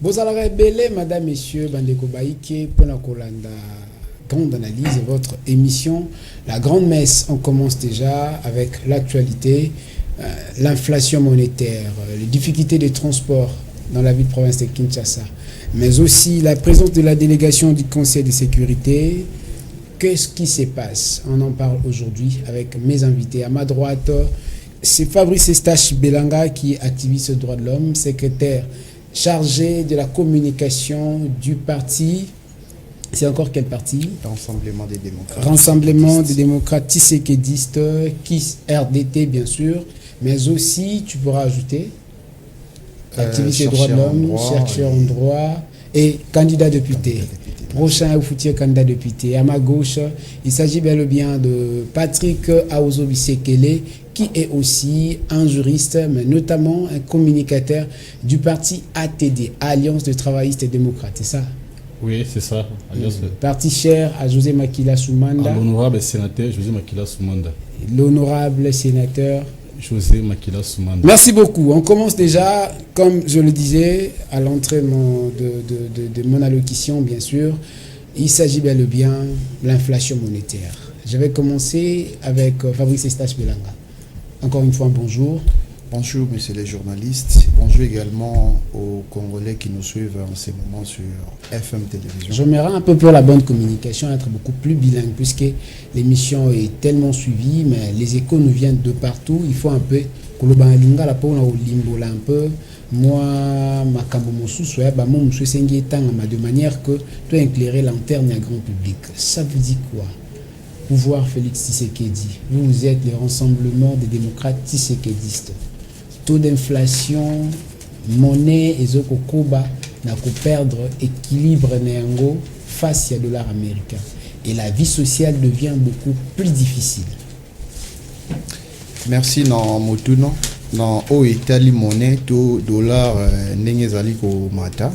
Bozala Belé, madame, messieurs, Bandeko Baïke, Ponakolanda, grande analyse de votre émission. La grande messe, on commence déjà avec l'actualité, l'inflation monétaire, les difficultés de transport dans la ville de province de Kinshasa, mais aussi la présence de la délégation du Conseil de sécurité. Qu'est-ce qui se passe? On en parle aujourd'hui avec mes invités. À ma droite, c'est Fabrice Estache Belanga, qui est activiste aux droits de l'homme, secrétaire chargé de la communication du parti. C'est encore quel parti? Rassemblement des démocrates. Rassemblement des démocrates tshisekidistes, qui RDT bien sûr, mais aussi, tu pourras ajouter, activiste des droits de l'homme, chercheur en droit et candidat député. Prochain foutier candidat député. À ma gauche, il s'agit bel et bien de Patrick Aozobisekele, qui est aussi un juriste, mais notamment un communicateur du parti ATD, Alliance de travaillistes et démocrates, c'est ça? Oui, c'est ça. Parti cher à José Makila Soumanda. L'honorable sénateur José Makila Soumanda. L'honorable sénateur José Makila Soumanda. Merci beaucoup. On commence déjà, comme je le disais, à l'entrée de mon allocution, bien sûr. Il s'agit bel et bien de l'inflation monétaire. Je vais commencer avec Fabrice Estache Belanga. Encore une fois, bonjour. Bonjour, messieurs les journalistes. Bonjour également aux Congolais qui nous suivent en ce moment sur FM Télévision. Je m'aimerais un peu pour la bonne communication, être beaucoup plus bilingue, puisque l'émission est tellement suivie, mais les échos nous viennent de partout. Il faut un peu un peu. Moi, de manière que tu éclairer lanterne à grand public. Ça vous dit quoi? Pouvoir Félix Tshisekedi, vous êtes le rassemblement des démocrates tshisekidistes. Taux d'inflation, monnaie et Zokokoba n'a qu'à perdre équilibre néango face à dollar américain. Et la vie sociale devient beaucoup plus difficile. Merci dans Motuno. Dans o Italie monnaie to dollar ndenge ezali ko mata.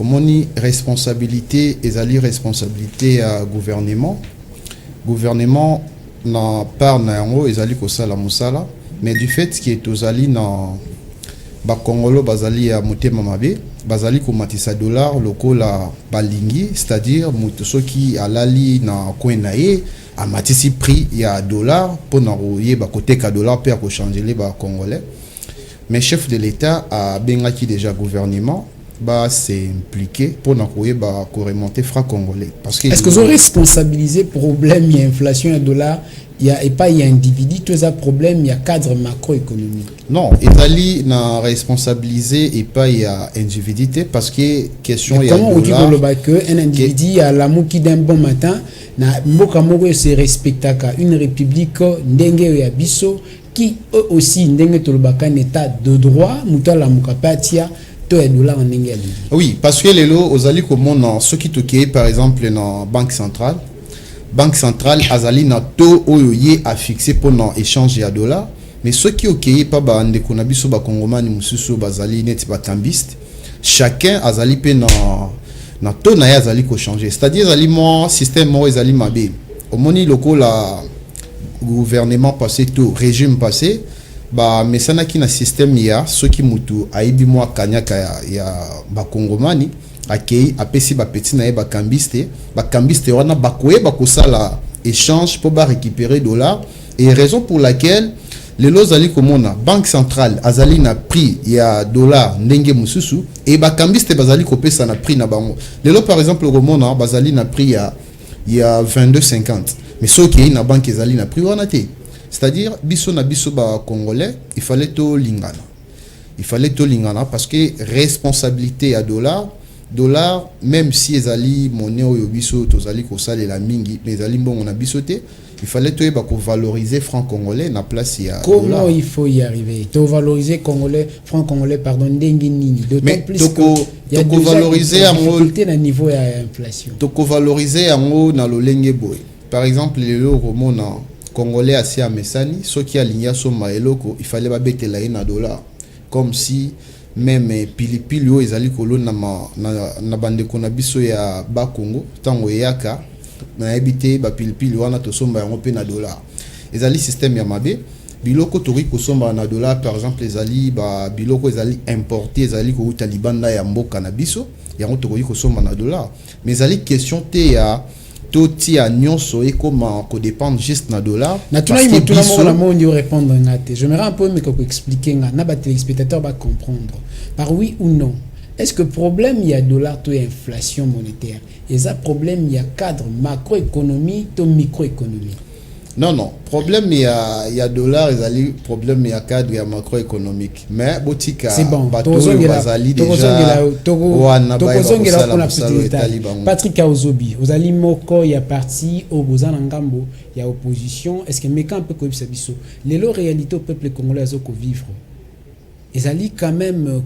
Omoni responsabilité ezali responsabilité à gouvernement na part na yango ezali ko sala musala, mais du fait qui est ozali na ba Congolo bazali ya motema mabe bazali ko matisa dollar lokola balingi, c'est-à-dire mutu soki alali na kwenaye a matisi prix ya dollar pour na yeba côté ka dollar pour ko changer les ba Congolais. Mais chef de l'État a bengaki déjà gouvernement bah c'est impliqué pour n'a ba ko remonter franc congolais parce que est-ce que vous responsabilisez problème il y a inflation et dollar il y a et pas il y a individu tous ça problème il y a cadre macroéconomique non Italie n'a responsabilisé et pas il y a individualité parce que question il y a comment on dit que un individu à la mouki d'un bon matin na mboka moko se respectaka une république ndenge ya biso qui eux aussi ndenge tolobaka un état de droit mutala mukapatia. Oui, parce que les lots aux alliés comme ceux qui toquent par exemple dans banque centrale azali na taux oyoye a fixé pour non échanger à dollars, mais ceux qui ok pas ba ndeko na biso ba kongomani mususu bazali net ba cambiste chacun azali pe na taux na azali ko changer, c'est-à-dire azali mo système mo azali mabe au moni loko la gouvernement passé tout régime passé ba mesana ki na système ya soki mutu aibi mwa kanyaka ya ba kongomani akei apesi ba petit na ba cambiste wana bakoyeba kosala échange pour ba récupérer dollars et raison pour laquelle les lots ali komona banque centrale azali na prix ya dollar ndenge mususu et ba cambiste bazali kopesa na prix na bango les lots par exemple komona bazali na prix ya 22,50 mais soki na banque ezali na prix wana te. C'est-à-dire, biso na biso ba congolais, il fallait tout lingana parce que responsabilité à dollar, même si ezali monnaie oyo biso tozali ko salela mingi, mais ezali mbongo na biso te, il fallait tout valoriser franc congolais na place ya comment dollar. Il faut y arriver? To valoriser franc congolais pardon ndenge nini? D'autant plus que y a valoriser en difficulté na niveau ya inflation. To valoriser en na lolenge boy. Par exemple, les romona Congolais assis à Messani, ceux qui alignent son maeloko, il fallait pas bêter la na dollar. Comme si même pilipili yo ezali kolo na bande kona biso ya ba Congo, tango yaka na habité ba pilipili wana to somba yango pe na dollar. Ezali système ya mabe biloko tori kosomba na dollar par exemple les ali ba biloko ezali importé ezali ko Talibanda ya mboka na biso yango tori kosomba na dollar mais ezali question te ya toti a nyonso et comment ko dépendre juste na dollar na tuna imo tuna mo la mo répondre ngate j'aimerais un peu me expliquer na ba téléspectateurs va comprendre par oui ou non. Est-ce que problème il y a dollar to inflation monétaire et ça problème il y a cadre macroéconomie to microéconomie? Non, problème il y a dollar, il y a problème il y a cadre, il y a macroéconomique. Mais botika c'est bon. Patrick Aozobi, vous allez moko il y a parti au Bozan Ngambo, il y a opposition. Est-ce que mekan un peu comme ça biso? Les lots réalité au peuple congolais ko vivre. Ils allaient quand même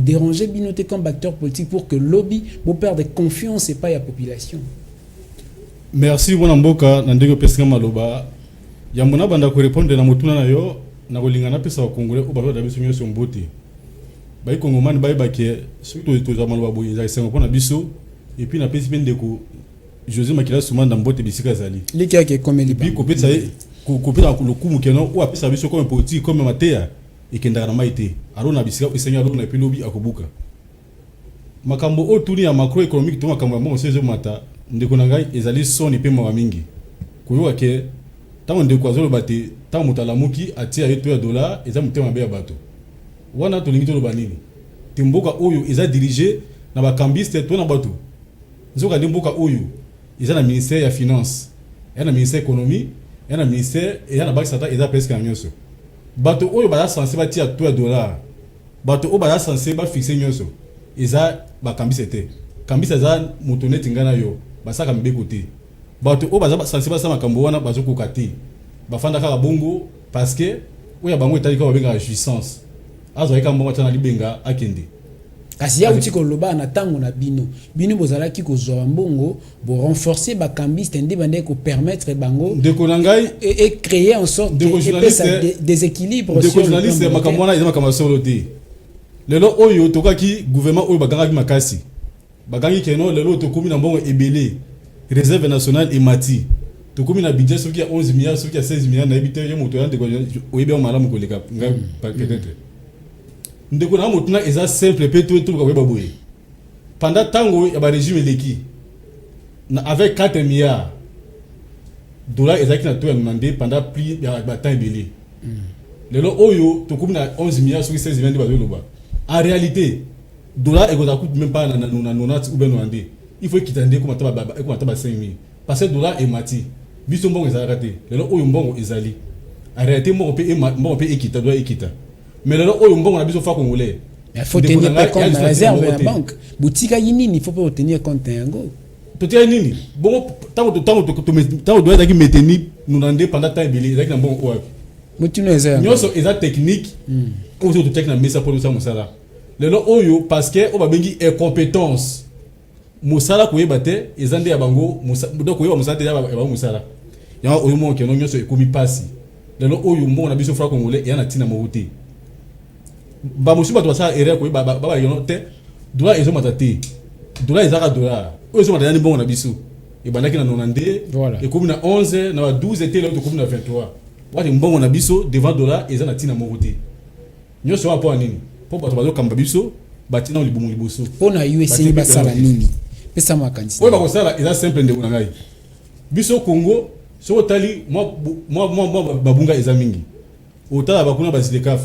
déranger binoté comme acteur politique pour que lobby vous perdre confiance et pas la population. Merci Wanamboka Nandego Pesca Maloba. Yamona banda ko répondre na motuna na yo na kolingana pesa wa Congolais o ba dabiso nyo sombote. Ba Congomani ba ke surtout to za maloba boye za sengo pona biso et puis na pesi bendeko José Makila Soumanda mbote bisika zali. Liki ke comme li puis ko pesa ko pesa ko lokumu keno o apesa biso comme politique comme matea et kenda na maite. Arona bisika esenya alo na puis lobi akobuka. Makambo o tuni ya macroéconomique to makambo ya mo sezo mata ndeko na ngai ezali soni pe mawa mingi koyoka ke tango ndeko azolo bate tango mutalamuki atia yeto ya dollar eza mutema be ya bato wana to lingi to loba nini timboka oyo eza dirigé na ba cambiste to na bato nzoka ndimboka oyo eza na ministère ya finance ya na ministère économie ya na ministère ya na banque centrale eza presque na nyonso bato oyo ba censé batia to ya dollar bato oyo ba censé ba fixer nyonso eza ba cambiste te cambiste za mutoneti ngana yo basaka mbeko te bato o baza sensible sama makambo wana bazokoka te bafanda kaka bongo parce que oya bango etali ka babenga jouissance azoyeka mbongo tana libenga akende kasi ya uti koloba na tango na bino bozalaki kozwa mbongo bo renforcer ba cambiste ndi bande ko permettre bango de konangai et créer en sorte de déséquilibre sur le journaliste makambo wana eza makambo solo te lelo oyo tokaki gouvernement oyo baganga makasi bagangi keno lelo tokomi na mbongo ebele réserve nationale emati tokomi na budget soki ya 11 milliards soki ya 16 milliards na ebite yo moto yande ko oyebe malamu koleka nga peut-être ndeko na motuna eza simple pe tout ko yeba boye pendant tango ya ba régime leki na avec 4 milliards dollars ezaki na to ya demandé pendant plus ya ba temps ebele lelo oyo tokomi na 11 milliards soki 16 milliards bazo loba en réalité dollar ego coûte même pas na 90 ou ben 90 il faut quitter comme ataba 5000 parce que dollar est mati biso mbongo ezalaka te lelo oyo mbongo ezali en réalité mbongo pe ekita doit ekita mais lelo oyo mbongo na biso fa congolais il faut tenir compte de la réserve de la banque boutique yini il faut pas tenir compte yango totia nini bongo tango doit être maintenir nous ndé pendant temps ebele ezaki na mbongo oyo mutino ezali nyoso eza technique ou to technique na mesa pour ça musala lelo oyo parce que o babengi incompétence musala koyeba te ezande ya bango donc koyeba musala te ya bango musala ya oyo mo ke no nyonso ekomi pasi lelo oyo mbongo na biso fra congolais ya na tina moruti ba musiba to sa erreur koyeba ba yono te dollar ezo matate dollar ezaka dollar oyo zo matane mbongo na biso e bandaki na 92 ekomi na 11 na 12 et lelo to komi na 23 wati mbongo na biso devant dollar eza na tina moruti nyonso apo nini pour bato bazo kamba biso batina libumu liboso pona USA basala nini pesa makanisi oyo bakosala eza simple ndeko na ngai biso Congo so tali moi babunga eza mingi otala bakuna basidekaf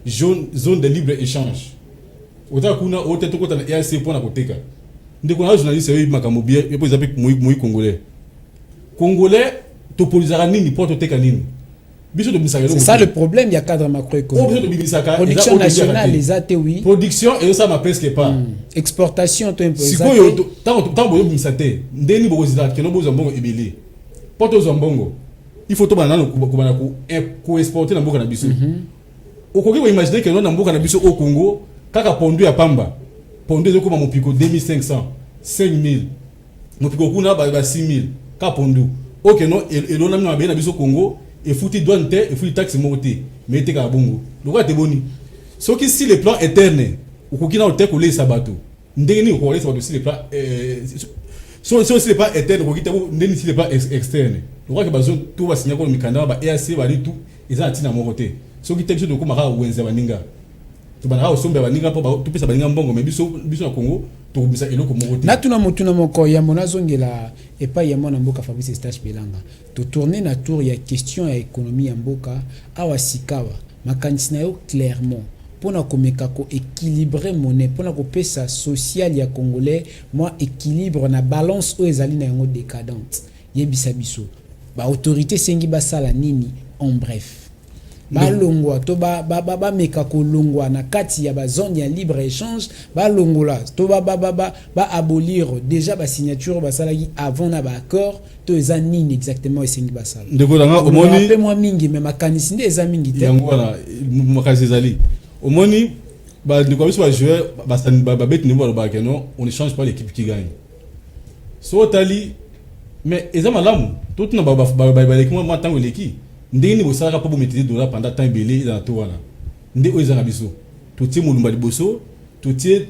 zone de libre échange otala kuna ote tokota na EAC pona koteka ndeko na journaliste oyo makambo bien epo ezapi moi congolais topolizaka nini pour toteka nini. C'est ça le problème, il y a cadre macroéconomique. Production nationale, les AT, oui. Production, et ça m'a presque pas. Exportation, tu si tant que tu as des ndeni bozila que no bozambongo ebele. Porto zambongo. Il faut to banana ko exporter na mboka na biso. Okoki ko imaginer que no na mboka na biso au Congo, kaka pondu ya pamba. Pondu ezoko ma mopiko 2500, 5000. Mopiko kuna ba 6000, ka pondu. OK non elona na ba na biso Congo. Et fouti douane et fouti taxe monté mais te ka bongo donc te boni ce qui si les plans internes ou kokina o te ko les sabato ndeni ko les sabato si les plans so si les plans internes ko kita ndeni si les plans externes donc que bazo tout va signer ko mikanda ba EAC ba tout ils ont atina mon côté ceux qui t'exigent de comment ra wenza baninga to bana ra osombe baninga po to pesa baninga mbongo mais biso na Congo to bisa eloko mon côté natuna motuna moko ya mona zongela epa ya mona mboka Fabrice Eustache Belanga to tourner na tour ya question ya économie ya mboka awa sikawa makanisi na yo clairement pona komeka ko équilibrer monnaie pona ko pesa social ya congolais moi équilibre na balance o ezali na yango décadente yebisa biso ba autorité sengi basala nini en bref ba longwa to ba meka ko longwa na kati ya ba zone ya libre échange ba longola to ba abolir déjà ba signature basala avant na ba accord to eza nini exactement sengi basala ndeko nga omoni pe moi mingi mais makanisi nde eza mingi te yango wana makanisi ezali omoni ba ndeko biso ba joueur ba bet niveau ba keno on ne change pas l'équipe qui gagne so tali mais eza malamu tout na ba l'équipe moi tango l'équipe ndeni bo sala pa bo mettre dollar pendant temps belé dans tout wana ndé o eza na biso to tie mulumba liboso to tie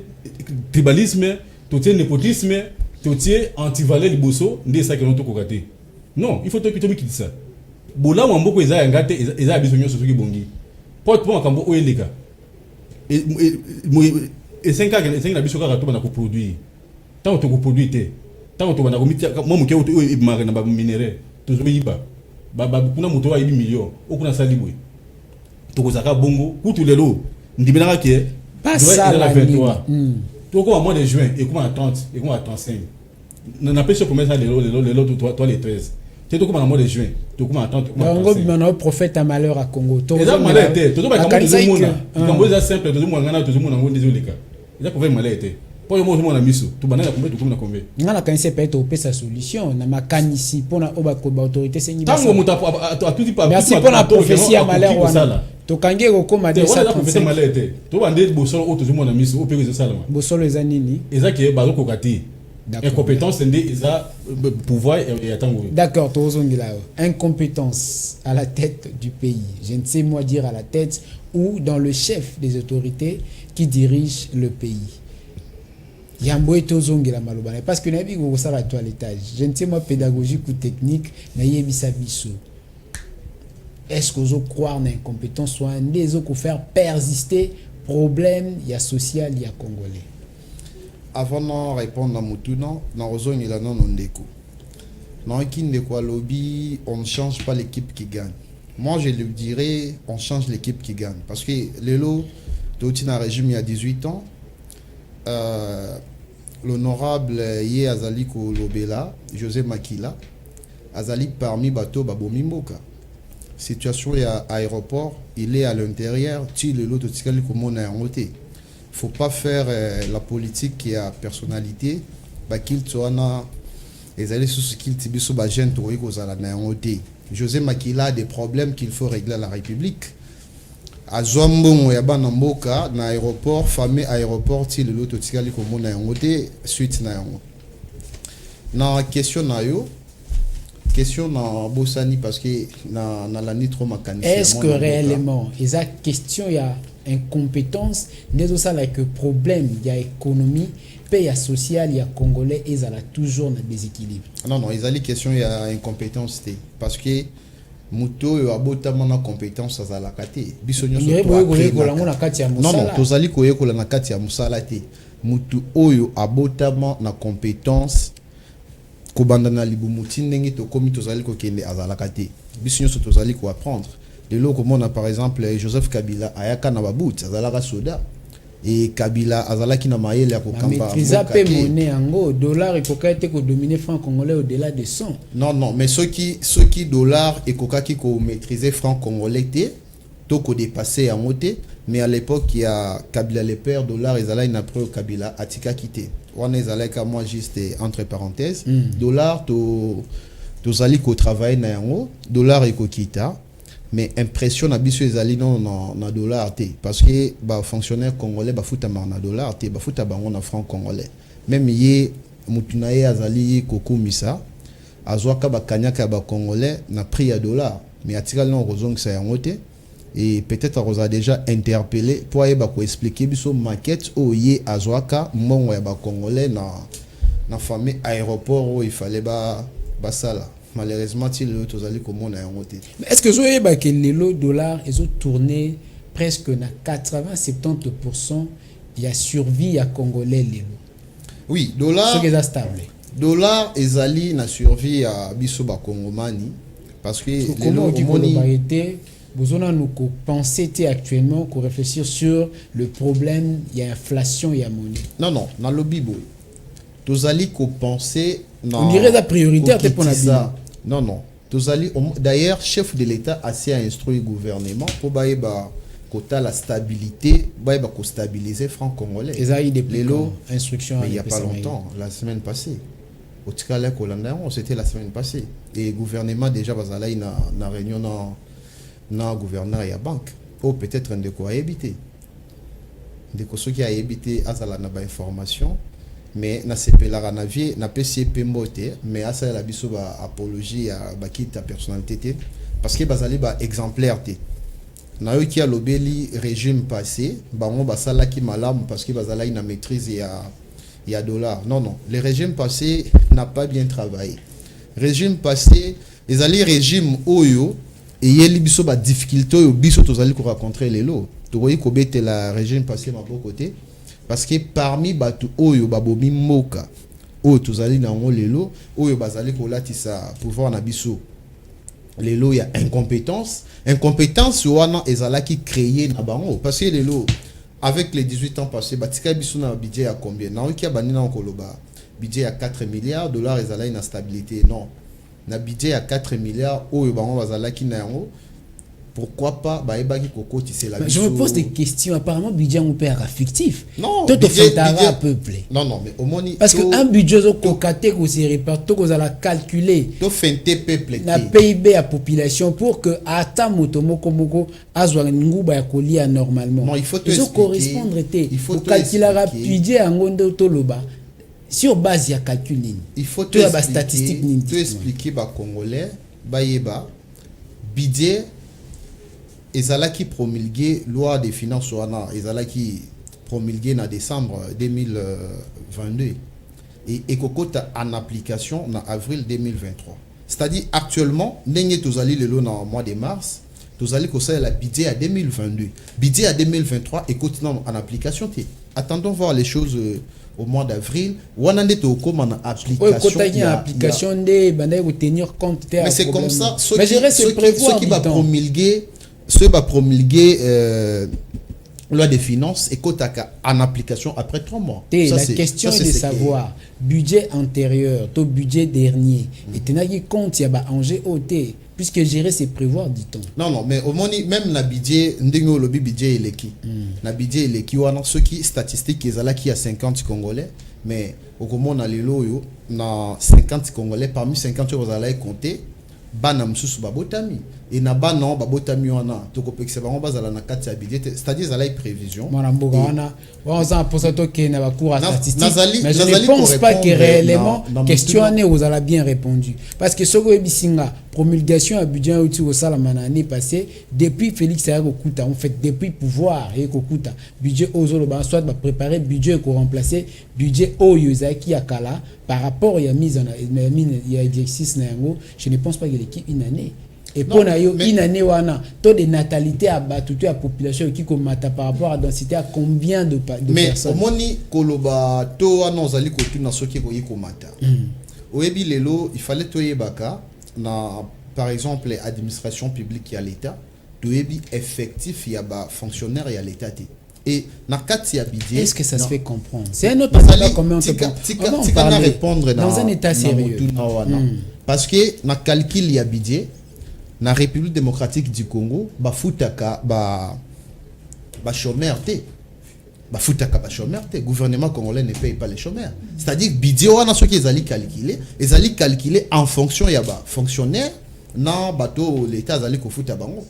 tribalisme to tie népotisme to tie antivaleur liboso ndé ça que non to kokate non il faut to kitobi kitisa bola mwamboko eza ya ngate eza biso nyoso soki bongi porte pour makambo o eleka et 5 ans et 5 na biso ka to bana ko produire tant to ko produire te tant to bana ko mitia mo muke o ibmare na ba minéraux to zo yiba ba kuna moto wa 1 million okuna salibwe to ko zaka bongo kutu lelo ndibina ke pas ça la 23 to ko à mois de juin et comment à 30 et comment à 35 na pêche pour mettre lelo toi les 13 c'est tout comme à mois de juin tout comme à 30 on go prophète à malheur à Congo to ça malheur était to ba comme tout monde comme ça simple tout le monde ngana tout le monde ngo désolé ka il a pour malheur était pour le monde na miso to banana combien tout comme na combien ngana kanisi peut être sa solution na makanisi pona oba ko ba autorité sengi ba tango muta a tout pas merci pour la prophétie à malheur wana to kange ko koma de ça prophétie malheur était to bande bosolo o tout le monde na miso o pe ça salama bosolo eza nini eza ke ba ko kati incompétence c'est ça pouvoir et attendre. D'accord, incompétence à la tête du pays. Je ne sais moi dire à la tête ou dans le chef des autorités qui dirige le pays. Yamboé tozongela malobana parce que nabi go sala toilettage. Je ne sais moi pédagogique ou technique na yebisa biso. Est-ce que vous croire en incompétence soit un des autres faire persister problème ya social ya congolais? Avant de répondre à Moutounan, dans Ozone il a non ndeko. Dans Kindeko lobby, on ne change pas l'équipe qui gagne. Moi je le dirais, on change l'équipe qui gagne parce que Lelo Totina régime il y a 18 ans. L'honorable Ye Azali Kolobela, José Makila, Azali parmi bateau Babomimboka. Situation il y a aéroport, il est à l'intérieur, tu le lot Totikali comme on a noté. Faut pas faire la politique qui a personnalité bah qu'il soit les allées sur ce qu'il tibiso ba jeune to iko za na ngote. José Makila a des problèmes qu'il faut régler à la République. A Zombongo ya bana mboka na aéroport fameux aéroport ti le loto tikali ko mona ngote suite na yango. Na question na yo question na Bosani parce que na la nitro mécanicien. Est-ce que réellement esa question ya incompétence n'est aussi là que problème il y a économie pays social il y a congolais et ça a toujours un déséquilibre. Non non, ils ont les questions il y a incompétence parce que muto a botama na compétence à la kate bisonyo so non non tozali koyekola na kati ya musala te mutu oyo abotama na compétence kobanda na libumuti ndenge to komi tozali ko kende azala kate bisonyo so tozali ko apprendre les locaux comme on a par exemple Joseph Kabila ayaka na babout azalaka soda et Kabila azalaki na mayele ya kokamba maîtriser pe monnaie ango dollar et kokate ko dominer franc congolais au-delà de 100. Non non, mais ceux qui dollar et kokaki ko maîtriser franc congolais té to ko dépasser en moté mais à l'époque il y a Kabila le père dollar ezala ina pro Kabila atika quitté. Wana ezalaka moi juste entre parenthèses dollar to zali ko travailler na yango dollar et ko kita. Mais impression na biso ezali non na dollar té parce que ba fonctionnaire congolais ba futa na dollar té ba futa bango na franc congolais même yé mutunaye azali kokumisa azwaka ba kanyaka ba congolais na prix à dollar mais atikali non rozong sa yango té et peut-être roza déjà interpellé pour yeba ko expliquer biso maquette o yé azwaka mbongo ya ba congolais na fameux aéroport où il fallait ba sala malheureusement ti lelo tozali komona yango te. Mais est-ce que zoyeba que le dollar ils ont tourné presque na 80-70% il y a survie à congolais lelo? Oui, dollar ce qui est stable. Dollar ezali na survie à biso ba kongomani parce que comment besoin de nous penser actuellement, qu'on réfléchir sur le problème, il y a inflation, il y a monnaie. Non, dans le Bible. Tozali ko penser on dirait la priorité à pour la ça. Non. Tozali d'ailleurs chef de l'État a instruit le gouvernement pour baïba quota la stabilité, baïba ko stabiliser franc congolais. Et ça il des instructions il y a pas longtemps, la semaine passée. Au Tikala Kolanda, c'était la semaine passée et le gouvernement déjà bazala na réunion na gouverneur et à banque ou peut-être un de quoi éviter de ceux qui a évité azala na ba information mais na sepelara na vie na PCP mbote mais asa la biso ba apologie à ba kita personnalité parce que bazali ba exemplaire té na yo qui a lobeli régime passé bango basala ki malamu parce que bazala ina maîtrise il y a dollar non le régime passé n'a pas bien travaillé régime passé les alliés régime oyo et il y a des difficultés au biso tozali ko rencontrer les lots to voyez ko bete la régime passé ma bon côté parce que parmi batu oyo babomi moka oyo tozali na ngo les lots oyo bazali ko latisa pouvoir na biso les lots il y a incompétence wana ezala qui créer na bango parce que les lots avec les 18 ans passés batika biso na budget à combien na oki abani na koloba budget à 4 milliards dollars ezala une instabilité non na budget à 4 milliards oyo bango bazala ki na yango pourquoi pas baeba ki koko tissé la je me pose des questions apparemment budget on perd fictif non tout budget peuple non mais au moni parce que un budget zo kokaté ko se répartir ko za la calculer to fente peuple na PIB à population pour que ata moto moko azwa nguba ya kolia normalement non il faut te correspondre il faut calculer budget ngondo to loba sur base ya calcul ligne il faut te ba statistique ligne te expliquer ba congolais ba yeba budget ezala qui promulgué loi des finances wana ezala qui promulgué en décembre 2022 et kokota en application en avril 2023 c'est-à-dire actuellement ndenge tozali lelo na mois de mars tozali ko ça la budget à 2022 budget à 2023 et continue en application. Attendons voir les choses au mois d'avril wana nde to koma na application tenir compte mais c'est comme ça mais ceux qui va promulguer loi des finances et kotaka en application après 3 mois. La question est de savoir budget antérieur to budget dernier et tenaki compte ya ba enjeu OT puisque gérer c'est prévoir dit-on. Non mais au moins même na budget ndingo lobi budget eleki na budget eleki wana ceux qui statistiques ezala qui a 50 congolais mais au comment on a les loyo na 50 congolais parmi 50 vous allez compter bana msusu babotami et na bana babotami wana tokopekisa bango bazala na kati ya budget c'est-à-dire zala prévision mwana mboka wana waza pour ça que na ba cours statistique mais je ne pense pas que réellement question année vous allez bien répondu parce que soko ebisinga promulgation à budget outil au salama na année passée depuis Félix Sayako Kuta en fait depuis pouvoir et Kokuta budget ozolo ba soit ba préparer budget ko remplacer budget oyo zaki akala par rapport ya mise en ya exercice na yango je ne pense pas qu'il y ait une année et pour une année wana taux de natalité à toute la population qui komata par rapport à densité à combien de personnes mais omoni koloba to wana ozali ko tuna soki ko yikomata oyebi lelo il fallait to yebaka na par exemple administration publique ya l'état to yebi effectif ya ba fonctionnaire ya l'état et na kati ya budget est-ce que ça se fait comprendre c'est un autre débat comment on peut répondre dans un état sérieux parce que na calcul ya budget na République démocratique du Congo bafutaka ba chômeur té bafutaka ba chômeur té gouvernement congolais ne paye pas les chômeurs c'est-à-dire budget wana ceux qui ezali calculé en fonction ya ba fonctionnaire na bato l'état azali ko futa bango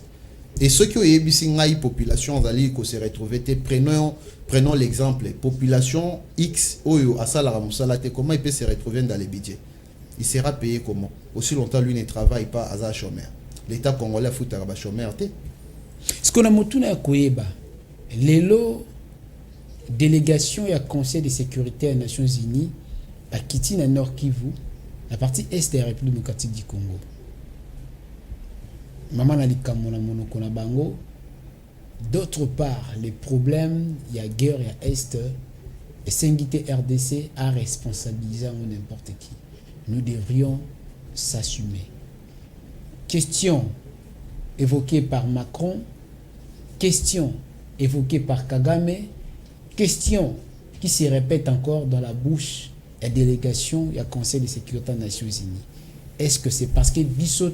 et ceux qui ont yebisi ngai population azali ko se retrouver té prenons l'exemple population X oyo asala musala té comment il peut se retrouver dans les budgets il sera payé comment aussi longtemps lui ne travaille pas à chômeur. L'État congolais fout à chômeur. Ce qu'on a motuna koyeba lelo délégation et conseil de sécurité des Nations Unies à Kiti na Nord Kivu la partie est de la République démocratique du Congo. Maman Nalika Mona Monoko na bango. D'autre part, les problèmes, il y a guerre, il y a Est, et Sengité RDC a responsabilisé n'importe qui. Nous devrions s'assumer. Question évoquée par Macron, question évoquée par Kagame, question qui se répète encore dans la bouche de la délégation et du Conseil de sécurité des Nations Unies. Est-ce que c'est parce que Bissot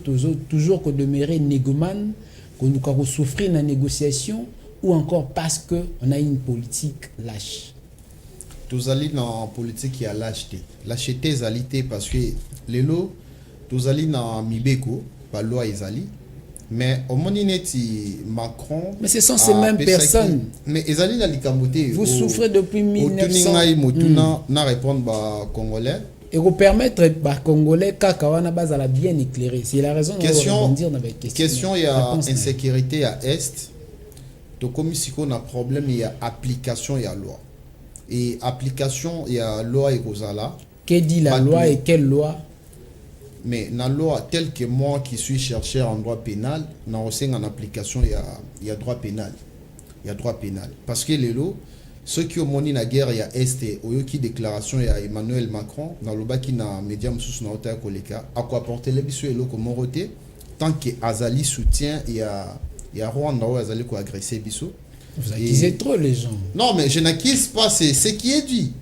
toujours qu'on demeurait négomane, qu'on nous souffrir dans la négociation, ou encore parce qu'on a une politique lâche? Tous allés dans la politique qui a lâcheté. Lâcheté, zalité parce que les lots, tous allés dans Mibeko, par loi Ezali. Mais au moment où Macron. Mais ce sont ces mêmes personnes. Mais Ezali dans l'Ikamboté. Vous souffrez depuis 1900. Na répondre aux Congolais. Et vous permettre aux Congolais Kakawana Bazala bien éclairé. C'est la raison de rebondir dans votre question. Question, il y a insécurité à Est. Donc, comme ici, on a un problème, il y a application, il y a loi. Et application, il y a loi et Gozala. Que dit la loi et quelle loi? Mais dans la loi, telle que moi qui suis chercheur en droit pénal, dans en application, il y a droit pénal. Il y a droit pénal. Parce que les lots, ceux qui ont mené la guerre, il y a Est, qui déclaration, il y a Emmanuel Macron, dans le bas qui n'a média sous son hôtel Koleka, à quoi porter les bisous et l'eau comme Moroté, tant que Azali soutient, il y a Rwanda où Azali qui a agressé bisous. Vous accusez trop les gens. Non, mais je n'accuse pas, c'est ce qui est dit.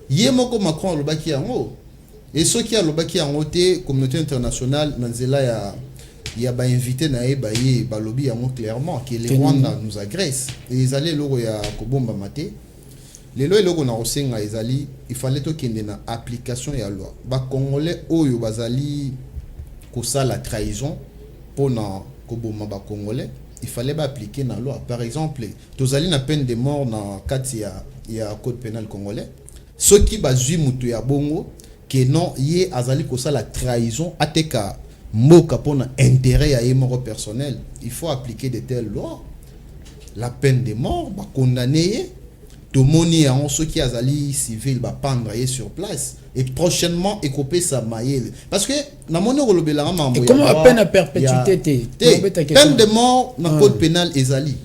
Yemoko Macron, le bas qui est en haut. Et ceux qui ont le bas qui est en haut, communauté internationale, il y a invité Balobi clairement que les Rwandais nous agressent. Et ils allaient là où il y a Kobomba Maté. Les lois qu'on a aussi il fallait qu'il y ait une application de la loi. Les Congolais où ils bazali la trahison pour Kobomba Congolais, il fallait appliquer la loi. Par exemple, tous allez na peine de mort dans il y a code pénal congolais. Ceux qui bazuent mutu ya bongo que non yé azali kosa la trahison ateka moka pour intérêt à mort personnel, il faut appliquer de telles lois. La peine de mort, bah condamner tout le monde en ceux qui azali civil va pendre sur place et prochainement écoper sa maille parce que na mono golobela mambo. Et comment peine à perpétuité peine de mort dans code pénal ezali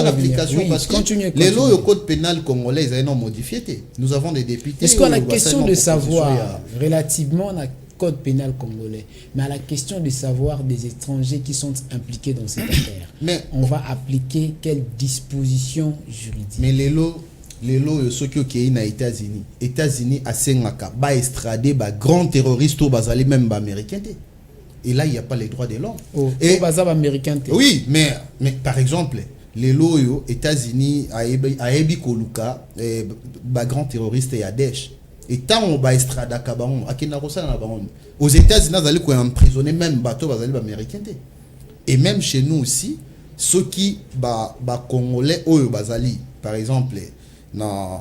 l'application parce que les lois au code pénal congolais ils ont modifié. Nous avons des députés. Est-ce qu'on a la question de savoir relativement à code pénal congolais, mais à la question de savoir des étrangers qui sont impliqués dans cette affaire, mais on va appliquer quelles dispositions juridiques? Mais les lois ceux qui sont aux États-Unis à Sengaka ba extrader ba grand terroriste ou bazali même ba américain. Et là il n'y a pas les droits de l'homme. Et bazaba américain. Oui, mais par exemple les lois aux États-Unis à Ebi Koluka ba grand terroriste et Adesh. Et tant on va extrader aux États-Unis, on va emprisonner même bateau américain. Et même chez nous aussi, ceux qui Congolais ou bazali, par exemple, na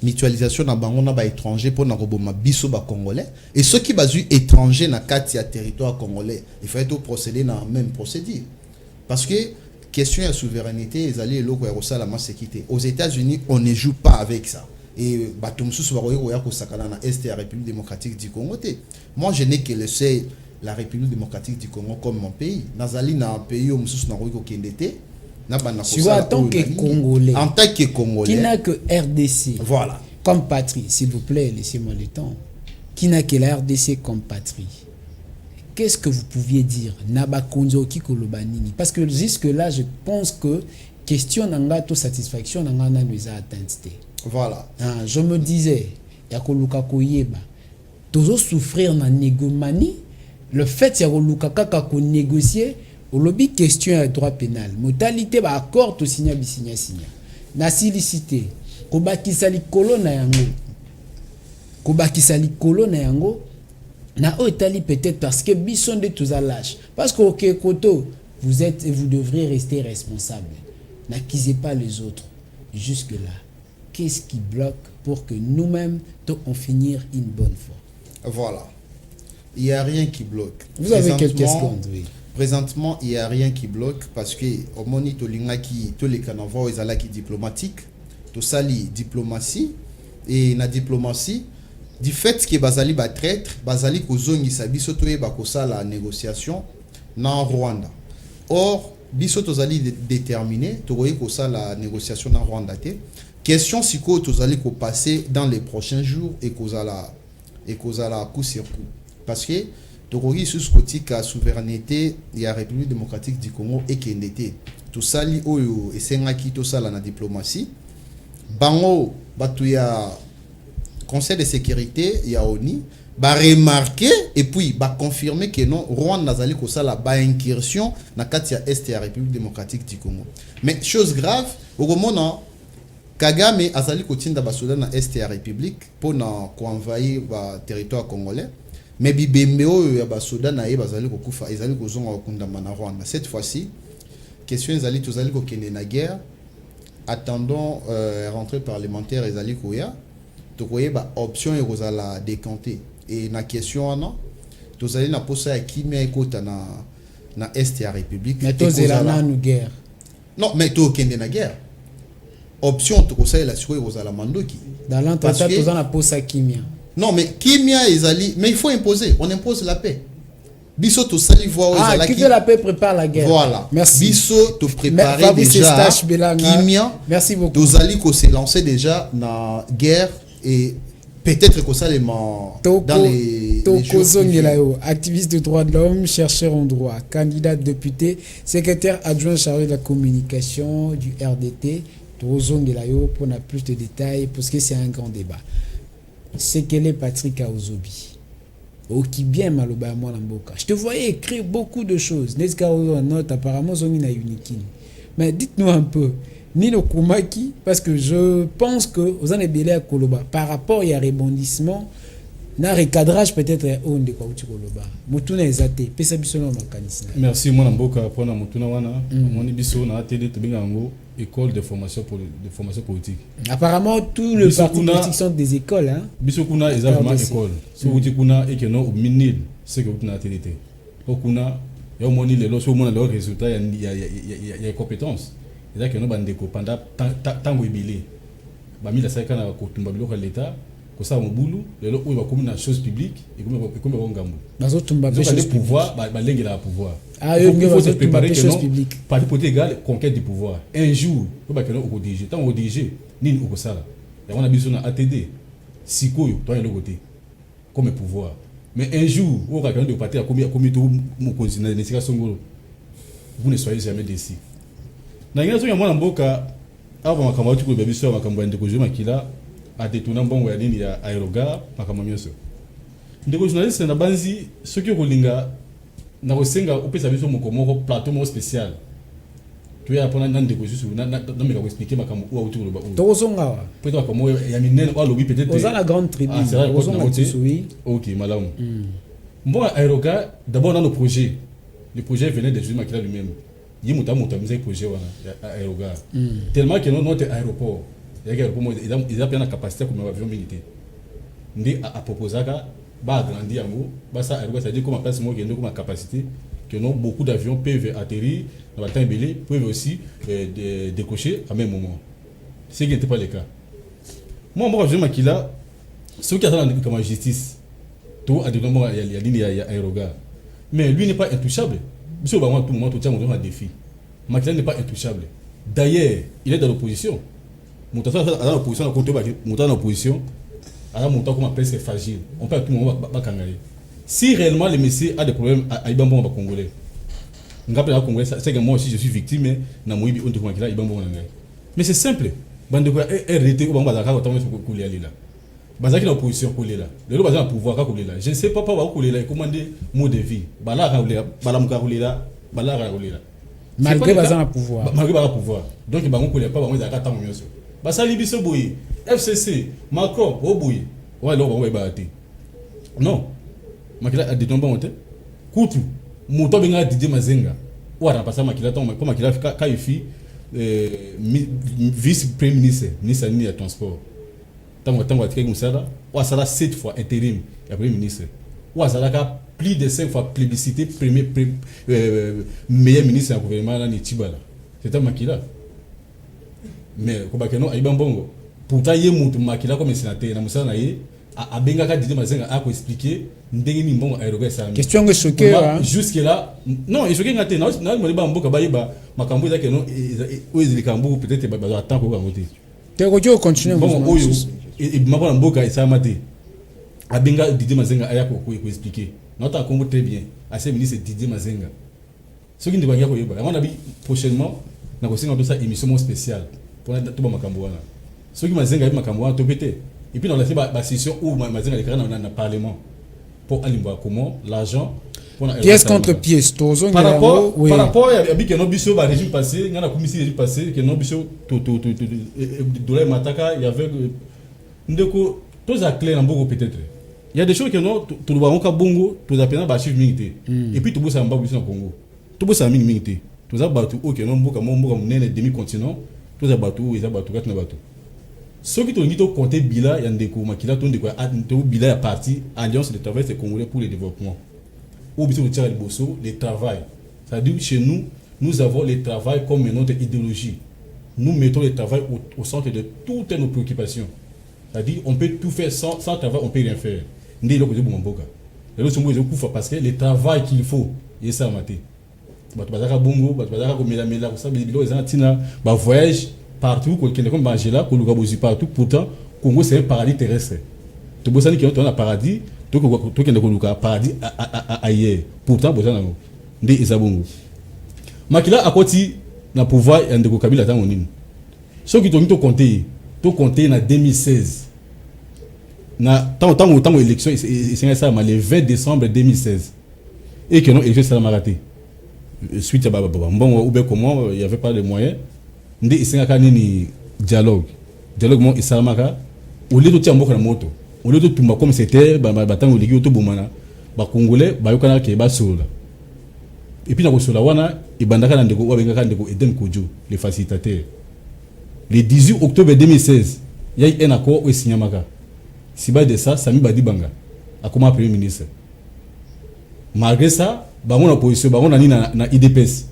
mutualisation na bango ba étranger pour na roboma biso ba congolais et ceux qui basu étrangers na katia territoire congolais, il faut être procéder dans la même procédure. Parce que question de souveraineté, ils allaient loko ya rosala ma sécurité. Aux États-Unis, on ne joue pas avec ça. Et Est la République démocratique du Congo. Moi, je n'ai que laissé la République démocratique du Congo comme mon pays. Nazali na un pays où nous avons en tant que Congolais, qui n'a que RDC voilà. Comme patrie, s'il vous plaît, laissez-moi le temps. Qui n'a que la RDC comme patrie? Qu'est-ce que vous pouviez dire? Parce que jusque-là, je pense que question n'angato satisfaction n'angana nous a atteinte. Voilà. Je me disais, yakoluka koyeba, toujours souffrir na négomanie, le fait yakoluka kaka ko négocier, au lobby question à droit pénal, modalité ba accord to signa bisinya signa. Na silicité, kobakisa likolo na yango. Kobakisa likolo na yango, na otali peut-être parce que bison de tous à lâche. Parce que ok koto, vous êtes et vous devrez rester responsable. N'accusez pas les autres. Jusque là. Qu'est-ce qui bloque pour que nous-mêmes on finir une bonne fois? Voilà. Il n'y a rien qui bloque. Vous avez quelques secondes, oui. Présentement, il n'y a rien qui bloque parce que au moment où tous les canavas ils qui diplomatique, tout ça li diplomatie et la diplomatie du fait que bazali ba traître bazali kozongisa biso toyeba kosala négociation na Rwanda. Or biso tozali déterminé tokoki kosala négociation na Rwanda te. Question siko tozali ko passer dans les prochains jours et kozala coup sur coup parce que tokoki sous kotika souveraineté ya République démocratique du Congo et kendete to sali oyo esengaki to sala na diplomatie bango batu ya Conseil de sécurité ya ONU ba remarquer et puis ba confirmer que non Rwanda nazali ko sala ba incursion na kati ya est ya République démocratique du Congo. Mais chose grave au moment Kagame azali ko tinda ba soda na est ya République pour na ko envahir ba territoire congolais. Mais bibembe oyo ya ba soda na ye bazali ko kufa ezali ko zonga okundama na Rwanda. Cette fois-ci question ezali tozali ko kende na guerre. Attendons rentrée parlementaire ezali ko ya tokoye ba option et kozala décanter et na question ana tozali na posa ya kimia ekota na est ya République mais tozela na nu guerre non mais to kende na guerre option tokosala la sikoyo kozala mandoki dans l'entente tozala na posa kimia non mais kimia ezali mais il faut imposer on impose la paix biso to sali voix ezala qui veut la paix prépare la guerre voilà merci biso to préparer déjà kimia merci beaucoup tozali ko se lancer déjà na guerre et peut-être que ça les dans les activiste de droits de l'homme, chercheur en droit, candidat député, secrétaire adjoint chargé de la communication du RDT. Toko Ngelayo pour n'a plus de détails parce que c'est un grand débat. C'est quel est Patrick Aozobi? Oh qui bien maloba moi Lamboka. Je te voyais écrire beaucoup de choses. Neska note apparemment zongi na unikin. Mais dites-nous un peu. Nino Kumaki, parce que je pense que aux années belé à Koloba, par rapport à rebondissement, na recadrage peut-être on de Kouti Koloba. Mutuna ezate, pesa biso na makanisi. Merci mon Mboka pour na mutuna wana, moni biso na télé to bingango école de formation politique. Apparemment tous les partis politiques sont des écoles hein. Biso kuna exactement école. So uti kuna et que non au minil, c'est que na télé. Okuna yo moni le lo so mona le résultat il y a compétences. C'est-à-dire que nous bandeko pendant tango ibili bami la saika na kotumba biloko l'état ko sa mobulu lelo oyo bakomi na chose publique et comme ngambo bazo tumba chose pouvoir ba lengi la pouvoir il faut se préparer que non publique par côté égal conquête du pouvoir un jour ko ba keno ko diriger tant au diriger nini ko sala ya wana biso na ATD sikoyo to ya le côté comme pouvoir mais un jour o ka keno de partir comme tout mon continent nesika songolo vous ne soyez jamais déçus. Na ngina sonya mwana mboka ava makambo atuko bebiso makambo ndeko juma kila adetuna mbongo ya nini ya aeroga makambo nyoso ndeko journaliste na banzi soki kolinga na kosenga opesa biso mokomoko plateau mo spécial tu ya pona na ndeko juste na meka ko expliquer makambo ou atuko ba ou to zonga wa peut-être comme ya minene wa lobi peut-être aux la grande tribune aux zonga oui OK malamu mbongo aeroga d'abord dans le projet le projet venait de Juma Kila lui-même il y a un projet aérogare tellement que notre aéroport il a bien la capacité comme avion militaire ndi a proposé ba agrandir ba ça aérogare c'est-à-dire comme place moi comme la capacité que non beaucoup d'avions peuvent atterrir dans le temps belé peuvent aussi décocher à même moment ce qui n'était pas le cas moi je makila ce qui attend comme justice tout a dit non il y a ligne aérogare mais lui n'est pas intouchable. Monsieur Obama, tout le monde, tout le monde a un défi. Macky n'est pas intouchable. D'ailleurs, il est dans l'opposition. Montant dans l'opposition, montant dans l'opposition, alors montant comme appelle c'est fragile. On peut tout le monde va kangaler. Si réellement le monsieur a des problèmes à Ibambo au Congolais, on rappelle à Congolais, c'est que moi aussi je suis victime, mais na moibi on te voit qu'il a Ibambo nangay. Mais c'est simple. Bande quoi RDT ou Bamba Dakar autant sur couler là. Bazaki dans l'opposition couler là. Le lo bazaki pouvoir couler là. Je ne sais pas va couler là commander mot de vie. Bala couler, bala muka couler là, bala couler là. Malgré bazaki pouvoir. Malgré bazaki pouvoir. Donc il va couler pas ba bazaki tant mieux. Basa libiso boyi, FCC, Macron, o boyi. Ouais là on va bater. Non. Makila a dit non bon monter. Kutu, moto benga Didier Mazenga. Ou a passé Makila tant comme Makila kaifi vice-premier ministre du transport. Tant que Moussala, ou ça 7 fois intérim et premier ministre. Ou ça a plus de 5 fois plébiscité premier meilleur ministre du gouvernement ni Tibala. C'est un Makila. Mais comme que non, Ibam Bongo. Pourtant il y a un Makila comme sénateur na Moussala a bengaka Didier Mazenga a expliquer ndenge ni mbongo aéroport ça. Question que choqué jusque là non, et choqué ngate na mo ba mboka ba yeba makambo za ke non oezili kambu peut-être ba attend ko ngamote. Te ko continuer bon oyo et mabona mboka ça mate. A benga Didier Mazenga aya ko expliquer. Nota Congo très bien. À ce ministre Didier Mazenga. Ce qui ne va pas y avoir. À mon avis, prochainement, nous allons faire une émission spéciale pour tout le monde. Ce qui Mazenga est Makamboana, tout pété. Et puis, dans la session où Mazenga est dans le Parlement pour aller voir comment l'argent. Pièce contre pièce. Par rapport à ce que nous avons régime passé, nous avons commission régime passé, que nous avons Dolay Mataka, il y avait. Tous les clés dans beaucoup peut-être. Il y a des choses que nous, tout le monde a bongo, tout le monde a chiffre milité. Et puis tout le monde a un au Congo. Tout le monde a un milité. Tout le monde a battu, ok, non, beaucoup de demi-continent, tout le monde a battu, ils ont battu, ils ont battu. Ceux qui ont compté Bila, il y a des coups, qui ont Bila est parti, Alliance de travail, c'est Congolais pour le développement. Ou bien le tirage de Bosso, le travail. C'est-à-dire chez nous, nous avons le travail comme notre idéologie. Nous mettons le travail au centre de toutes nos préoccupations. C'est-à-dire on peut tout faire sans travail, on ne peut rien faire. Parce que le travail qu'il faut, il ça maté. Voyage partout, partout, pourtant, Congo c'est un paradis terrestre. Tout le monde qui a un paradis, tout le monde a un paradis ailleurs. Pourtant, Makila a côté na pouvoir et de Kabila dans Onine. Ceux qui ont compté en 2016. Tant élection, c'est ça, le 20 décembre 2016. Et que non, élection, ça m'a raté. Suite à bon, ou bien comment, il n'y avait pas de moyens. Il y a un dialogue. Dialogue, il y a un au lieu de tirer la moto, au lieu de tout comme c'était, battant au ligue au Boumana, Congolais, Bayokana qui est bas sur là. Et puis, dans le Solawana, il y a un Edem Kodjo, les facilitateurs. Le 18 octobre 2016, il y a un accord au Signamaka. Si bas de ça, Sami Badibanga, a comme Premier ministre. Malgré ça, on a opposition, on a na IDPS.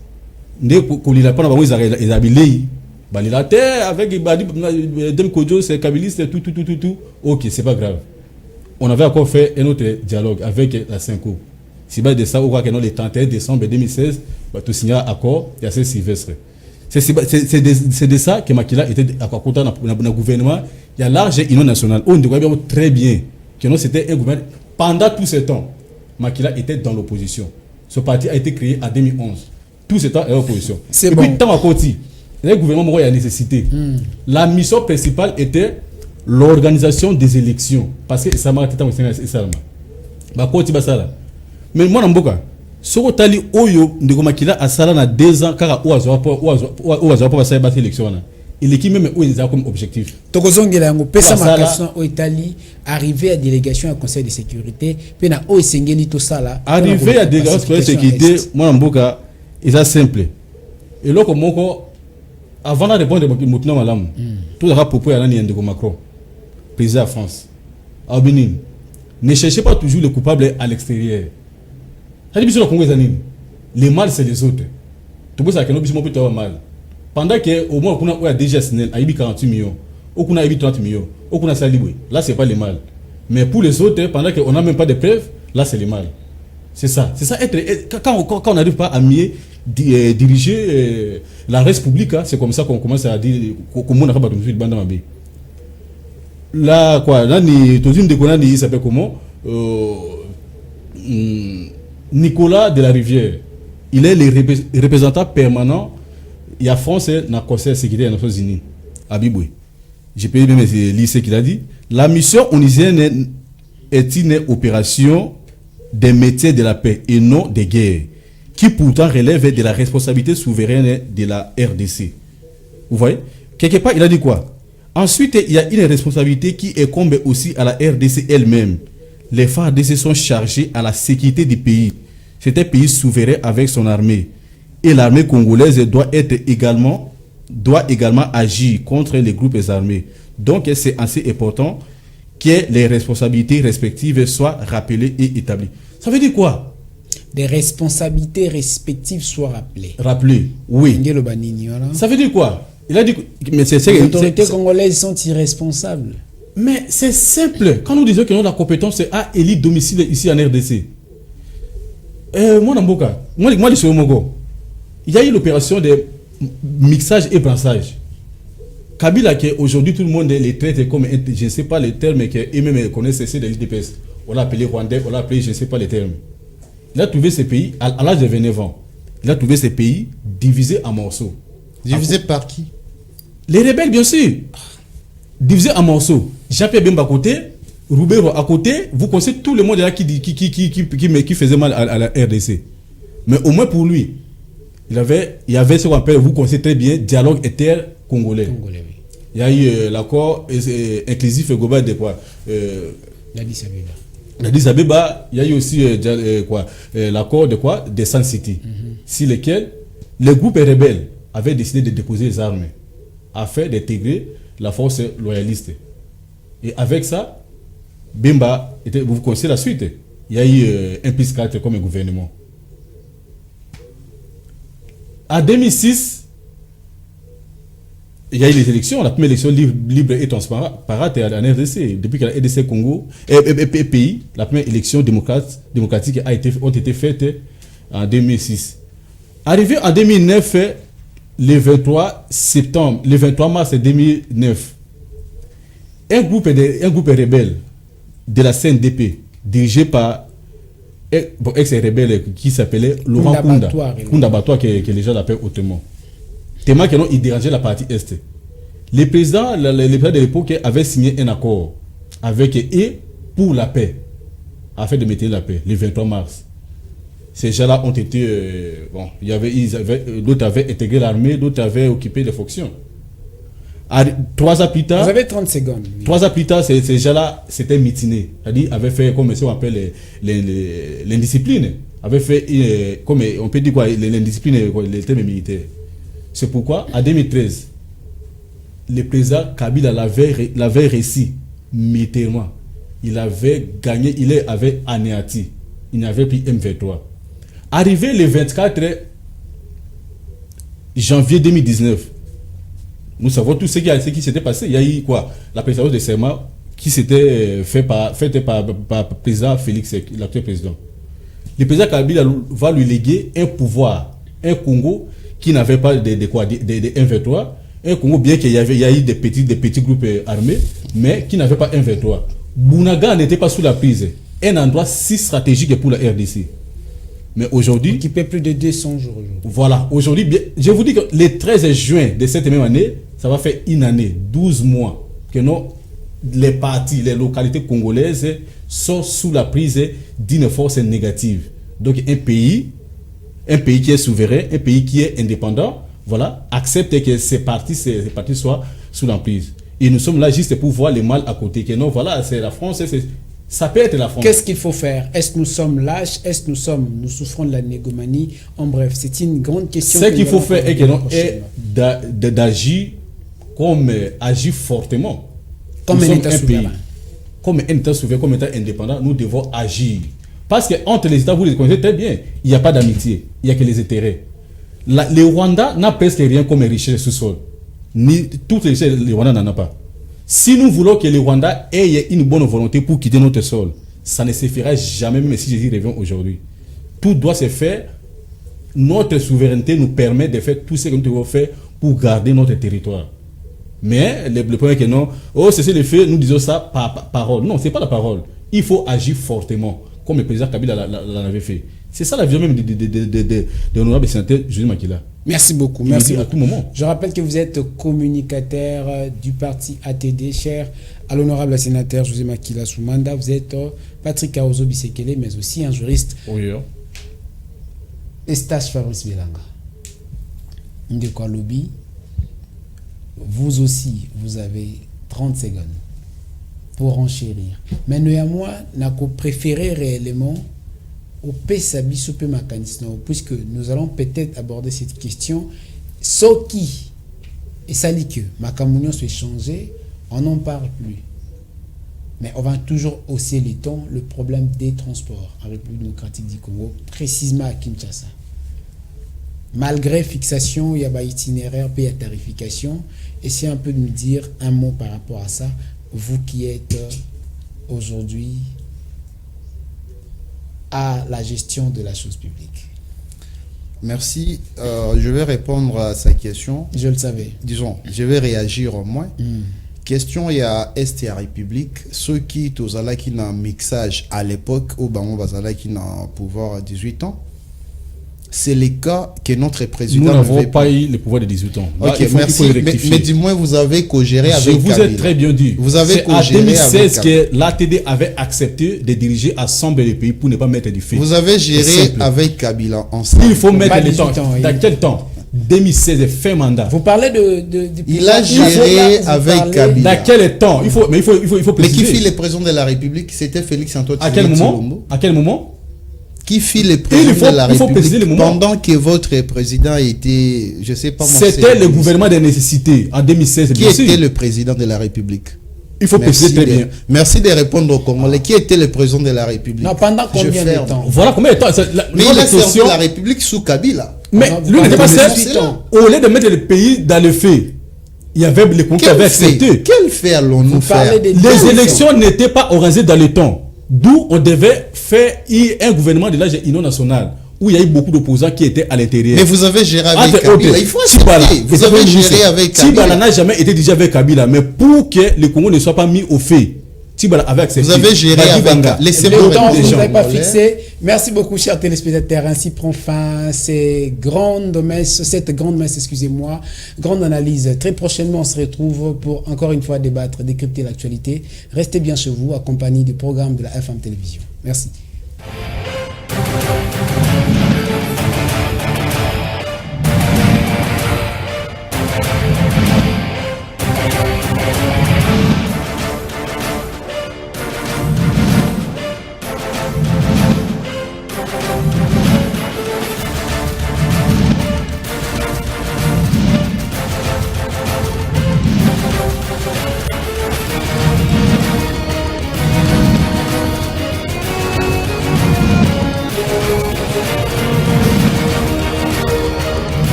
Dès qu'on l'a pas, on a habilé, la terre avec Edem Kodjo, c'est kabiliste, tout. Ok, c'est pas grave. On avait encore fait un autre dialogue avec la Cinco. Si bas de ça, on voit que le 31 décembre 2016, tout signé accord, il y a ce Sylvestre. C'est de ça que Makila était à côté dans le gouvernement. Il y a large union nationale. On voit très bien que c'était un gouvernement. Pendant tout ce temps, Makila était dans l'opposition. Ce parti a été créé en 2011. Tout ce temps, il est en opposition. Et puis, tant à côté, le gouvernement a nécessité. La mission principale était l'organisation des élections. Parce que ça m'a été en mais moi, je suis Soko tali oyo ndeko Makila asala na 2 ans car ou azo pas passer battre élection na il est qui même où ils ont comme objectif tokozongela yango pesa makation au Italie arrivé à délégation au conseil de sécurité pe na o esengeli to sala arrivé à délégation de sécurité moi mboka c'est simple et loko moko avant de répondre mutuna malamu tout le propos ya nani ndeko Macron président de France au Bénin ne cherchez pas toujours le coupable à l'extérieur. Les mal c'est les autres. Tout ça que nous peut avoir mal. Pendant que au moins on a déjà SNEL à 48 millions, on a 30 millions, on a salibé. Là c'est pas les mal. Mais pour les autres, pendant qu'on n'a même pas de preuves, là c'est les mal. C'est ça. C'est ça être quand on n'arrive pas à mieux diriger la République, c'est comme ça qu'on commence à dire comment on a pas de bande mabé. Là quoi, là ni tout une déconnade il s'appelle comment Nicolas de la Rivière, il est le représentant permanent. Il y a France dans le Conseil de sécurité des Nations Unies, à Biboué. J'ai payé même lire ce qu'il a dit. La mission onusienne est une opération des métiers de la paix et non des guerres, qui pourtant relève de la responsabilité souveraine de la RDC. Vous voyez? Quelque part, il a dit quoi? Ensuite, il y a une responsabilité qui incombe aussi à la RDC elle-même. Les FARDC sont chargés à la sécurité du pays. C'est un pays souverain avec son armée. Et l'armée congolaise doit également agir contre les groupes armés. Donc c'est assez important que les responsabilités respectives soient rappelées et établies. Ça veut dire quoi? Des responsabilités respectives soient rappelées. Rappelées, oui. Ça veut dire quoi? Il a dit mais les autorités congolaises sont irresponsables. Mais c'est simple. Quand nous disons que nous la compétence c'est à élire domicile ici en RDC. Moi, Namboka, moi, je suis au Mogo. Il y a eu l'opération de mixage et brassage. Kabila, qui aujourd'hui tout le monde les traite comme, je ne sais pas les termes, et même connaissent c'est de l'IDPS. On l'a appelé Rwandais, on l'a appelé, je ne sais pas les termes. Il a trouvé ces pays, à l'âge de 29 ans, il a trouvé ces pays divisés en morceaux. Divisés par qui? Les rebelles, bien sûr. Divisés en morceaux. Jean-Pierre Bemba à côté, Roubero à côté, vous connaissez tout le monde là qui faisait mal à la RDC. Mais au moins pour lui, il y avait ce qu'on appelle, vous connaissez très bien, dialogue inter-congolais. Oui. Il y a eu l'accord inclusif global de quoi l'Addis Abeba, il y a eu aussi l'accord de quoi des Sun City, sur lequel les groupes rebelles avaient décidé de déposer les armes afin d'intégrer la force loyaliste. Et avec ça, Bemba, vous connaissez la suite. Il y a eu un plus 4 comme un gouvernement. En 2006, il y a eu les élections, la première élection libre et transparente en RDC. Depuis que la RDC Congo, pays, la première élection démocratique ont été faites en 2006. Arrivé en 2009, le 23 mars 2009, un groupe rebelle de la CNDP, dirigé par ex-rebelle qui s'appelait Laurent Kunda Batoire, que les gens l'appellent hautement. Tellement qu'il dérangeait la partie Est. Le président de l'époque avait signé un accord avec eux pour la paix, afin de mettre la paix, le 23 mars. Ces gens-là ont été... d'autres avaient intégré l'armée, d'autres avaient occupé des fonctions. 3 ans plus tard... Vous avez 30 secondes. Oui. 3 ans plus tard, ces gens-là s'étaient mutinés. C'est-à-dire, avaient fait, comme on appelle, l'indiscipline. Avaient fait, comme on peut dire quoi, l'indiscipline, les termes militaires. C'est pourquoi, en 2013, le président Kabila l'avait réussi militairement. Il avait gagné, il avait anéanti. Il n'avait plus M23. Arrivé le 24 janvier 2019, nous savons tout ce qui s'était passé. Il y a eu quoi? La présidence de serment qui s'était faite par le président Félix, l'actuel président. Le président Kabila va lui léguer un pouvoir, un Congo qui n'avait pas de M23, un Congo bien qu'il y a eu des petits groupes armés, mais qui n'avait pas M23. Bounaga n'était pas sous la prise. Un endroit si stratégique pour la RDC. Mais aujourd'hui... Qui paie plus de 200 jours aujourd'hui. Voilà. Aujourd'hui, je vous dis que le 13 juin de cette même année, ça va faire une année, 12 mois, que les partis, les localités congolaises sont sous la prise d'une force négative. Donc un pays qui est souverain, un pays qui est indépendant, voilà, accepte que ces partis soient sous l'emprise. Et nous sommes là juste pour voir le mal à côté. Que non, voilà, c'est la France, ça peut être la France. Qu'est-ce qu'il faut faire? Est-ce que nous sommes lâches? Est-ce que nous souffrons de la négomanie? En bref, c'est une grande question. Ce qu'il faut faire est d'agir agir fortement. Comme un État souverain. Comme un État souverain, comme un État indépendant, nous devons agir. Parce qu'entre les États, vous les connaissez très bien, il n'y a pas d'amitié, il n'y a que les intérêts. Le Rwanda n'a presque rien comme richesse sous-sol. Toutes les richesses, le Rwanda n'en a pas. Si nous voulons que le Rwanda ait une bonne volonté pour quitter notre sol, ça ne se fera jamais, même si j'y reviens aujourd'hui. Tout doit se faire. Notre souveraineté nous permet de faire tout ce que nous devons faire pour garder notre territoire. Mais le problème est que non, c'est le fait, nous disons ça par parole. Non, ce n'est pas la parole. Il faut agir fortement, comme le président Kabila l'avait fait. C'est ça la vision même de l'honorable sénateur José Makila. Merci beaucoup. Merci à tout moment. Je rappelle que vous êtes communicateur du parti ATD, cher à l'honorable sénateur José Makila Soumanda. Vous êtes Patrick Aozo Bisekele, mais aussi un juriste. Oui. Eustache Fabrice Belanga. Ndekwa Lobby. Vous aussi, vous avez 30 secondes pour enchérir. Mais nous, à moi, n'a qu'au préféré réellement au PSABI Sope Makanisno, puisque nous allons peut-être aborder cette question. Ce qui, et ça dit que Makamounion soit changé, on n'en parle plus. Mais on va toujours hausser les tons, le problème des transports en République démocratique du Congo, précisément à Kinshasa. Malgré fixation, il y a itinéraire, il y a tarification. Essayez un peu de nous dire un mot par rapport à ça. vous qui êtes aujourd'hui à la gestion de la chose publique? Merci. Je vais répondre à sa question. Je le savais. Disons, je vais réagir au moins. Question, il y a STA République, ceux qui ont un mixage à l'époque, au Bango Bazala qui ont pouvoir à 18 ans. C'est le cas que notre président... Nous n'avons pas eu le pouvoir de 18 ans. Ok, merci. Mais du moins, vous avez co-géré avec Kabila. Je vous ai très bien dit. Vous avez co-géré en 2016 que l'ATD avait accepté de diriger ensemble les pays pour ne pas mettre du fait. Vous avez géré avec Kabila ensemble. Il faut mettre le temps. Dans quel temps? 2016, fin mandat. Vous parlez de il a géré avec Kabila. Dans quel temps? Il faut préciser. Mais qui fit le président de la République? C'était Félix Antoine Tshisekedi. À quel moment? Qui fit le président de la République pendant que votre président était, je sais pas moi. C'était le gouvernement des nécessités en 2016. Qui était le président de la République? Il faut préciser très bien. Merci de répondre aux Congolais. Qui était le président de la République? Non, pendant combien de temps? Voilà combien de temps. Mais il a servi la République sous Kabila. Mais lui n'était pas servi. Au lieu de mettre le pays dans le fait, il y avait les Congolais qui avaient accepté. Quel fait allons-nous faire? Les élections n'étaient pas organisées dans le temps. D'où on devait faire un gouvernement de l'âge union nationale où il y a eu beaucoup d'opposants qui étaient à l'intérieur. Mais vous avez géré avec Kabila. Il faut accepter. Vous avez géré avec Kabila. Tibala n'a jamais été dirigé avec Kabila, mais pour que le Congo ne soit pas mis au fait, Tibala avait accepté. Vous avez géré avec Kabila. Laissez-moi le temps, vous n'avez pas fixé. Merci beaucoup, chers téléspectateurs. Ainsi prend fin cette grande messe, excusez-moi, grande analyse. Très prochainement, on se retrouve pour encore une fois débattre, décrypter l'actualité. Restez bien chez vous, accompagné du programme de la FM Télévision. Merci.